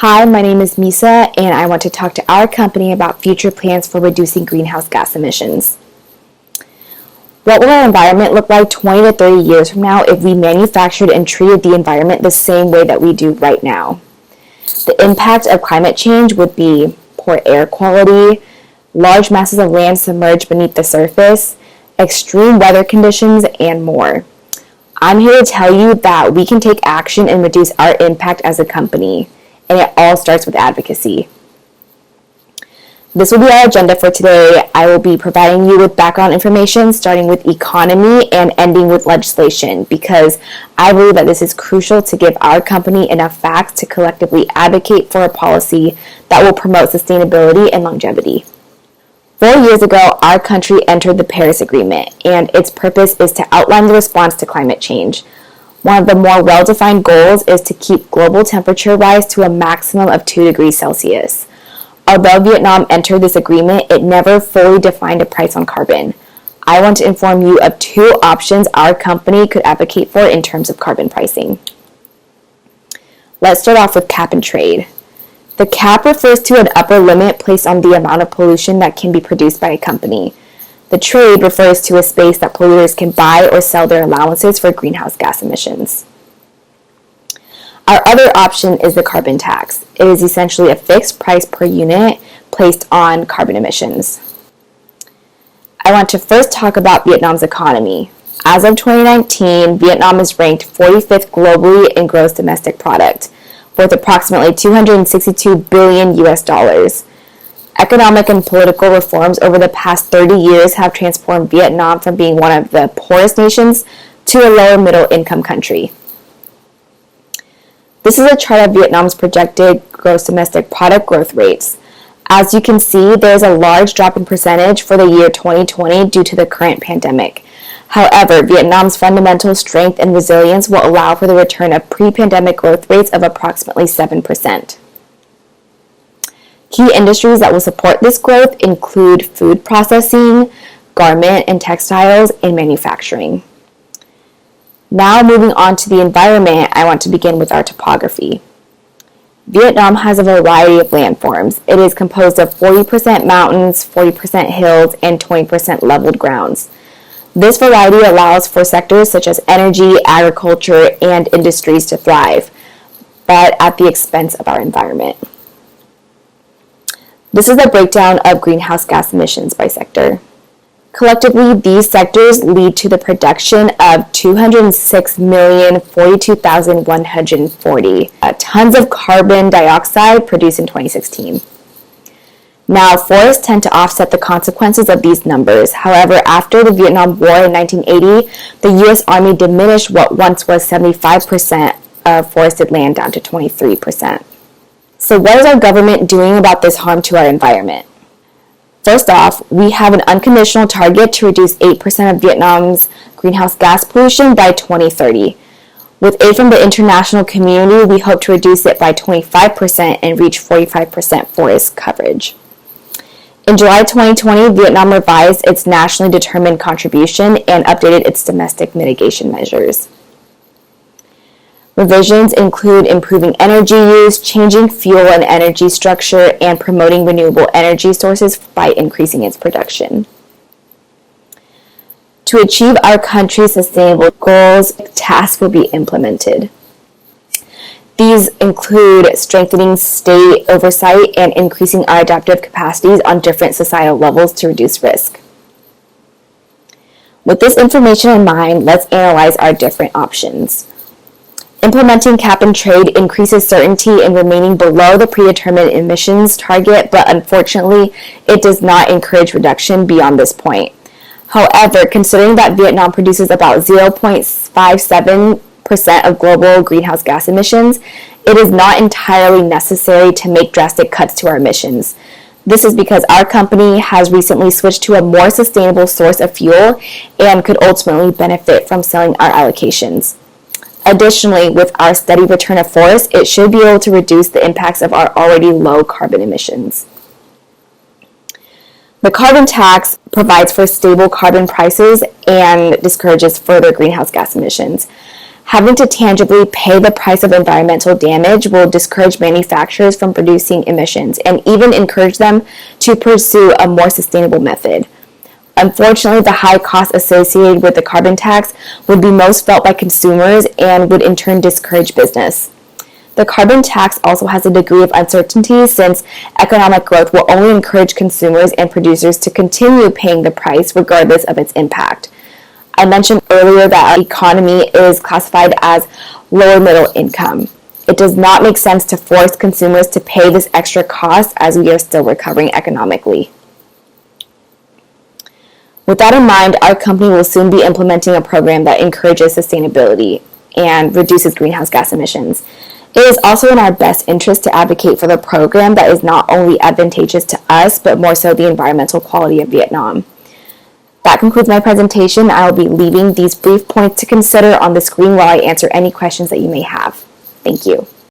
Hi, my name is Misa, and I want to talk to our company about future plans for reducing greenhouse gas emissions. What will our environment look like 20 to 30 years from now if we manufactured and treated the environment the same way that we do right now? The impact of climate change would be poor air quality, large masses of land submerged beneath the surface, extreme weather conditions, and more. I'm here to tell you that we can take action and reduce our impact as a company, and it all starts with advocacy. This will be our agenda for today. I will be providing you with background information, starting with economy and ending with legislation, because I believe that this is crucial to give our company enough facts to collectively advocate for a policy that will promote sustainability and longevity. 4 years ago, our country entered the Paris Agreement, and its purpose is to outline the response to climate change. One of the more well-defined goals is to keep global temperature rise to a maximum of 2 degrees Celsius. Although Vietnam entered this agreement, it never fully defined a price on carbon. I want to inform you of 2 options our company could advocate for in terms of carbon pricing. Let's start off with cap and trade. The cap refers to an upper limit placed on the amount of pollution that can be produced by a company. The trade refers to a space that polluters can buy or sell their allowances for greenhouse gas emissions. Our other option is the carbon tax. It is essentially a fixed price per unit placed on carbon emissions. I want to first talk about Vietnam's economy. As of 2019, Vietnam is ranked 45th globally in gross domestic product, worth approximately $262 billion US. Economic and political reforms over the past 30 years have transformed Vietnam from being one of the poorest nations to a lower middle income country. This is a chart of Vietnam's projected gross domestic product growth rates. As you can see, there is a large drop in percentage for the year 2020 due to the current pandemic. However, Vietnam's fundamental strength and resilience will allow for the return of pre-pandemic growth rates of approximately 7%. Key industries that will support this growth include food processing, garment and textiles, and manufacturing. Now moving on to the environment, I want to begin with our topography. Vietnam has a variety of landforms. It is composed of 40% mountains, 40% hills, and 20% leveled grounds. This variety allows for sectors such as energy, agriculture, and industries to thrive, but at the expense of our environment. This is a breakdown of greenhouse gas emissions by sector. Collectively, these sectors lead to the production of 206,042,140 tons of carbon dioxide produced in 2016. Now, forests tend to offset the consequences of these numbers. However, after the Vietnam War in 1980, the U.S. Army diminished what once was 75% of forested land down to 23%. So what is our government doing about this harm to our environment? First off, we have an unconditional target to reduce 8% of Vietnam's greenhouse gas pollution by 2030. With aid from the international community, we hope to reduce it by 25% and reach 45% forest coverage. In July 2020, Vietnam revised its nationally determined contribution and updated its domestic mitigation measures. Revisions include improving energy use, changing fuel and energy structure, and promoting renewable energy sources by increasing its production. To achieve our country's sustainable goals, tasks will be implemented. These include strengthening state oversight and increasing our adaptive capacities on different societal levels to reduce risk. With this information in mind, let's analyze our different options. Implementing cap and trade increases certainty in remaining below the predetermined emissions target, but unfortunately, it does not encourage reduction beyond this point. However, considering that Vietnam produces about 0.57% of global greenhouse gas emissions, it is not entirely necessary to make drastic cuts to our emissions. This is because our company has recently switched to a more sustainable source of fuel and could ultimately benefit from selling our allocations. Additionally, with our steady return of forests, it should be able to reduce the impacts of our already low carbon emissions. The carbon tax provides for stable carbon prices and discourages further greenhouse gas emissions. Having to tangibly pay the price of environmental damage will discourage manufacturers from producing emissions and even encourage them to pursue a more sustainable method. Unfortunately, the high costs associated with the carbon tax would be most felt by consumers and would in turn discourage business. The carbon tax also has a degree of uncertainty since economic growth will only encourage consumers and producers to continue paying the price regardless of its impact. I mentioned earlier that our economy is classified as lower middle income. It does not make sense to force consumers to pay this extra cost as we are still recovering economically. With that in mind, our company will soon be implementing a program that encourages sustainability and reduces greenhouse gas emissions. It is also in our best interest to advocate for the program that is not only advantageous to us, but more so the environmental quality of Vietnam. That concludes my presentation. I will be leaving these brief points to consider on the screen while I answer any questions that you may have. Thank you.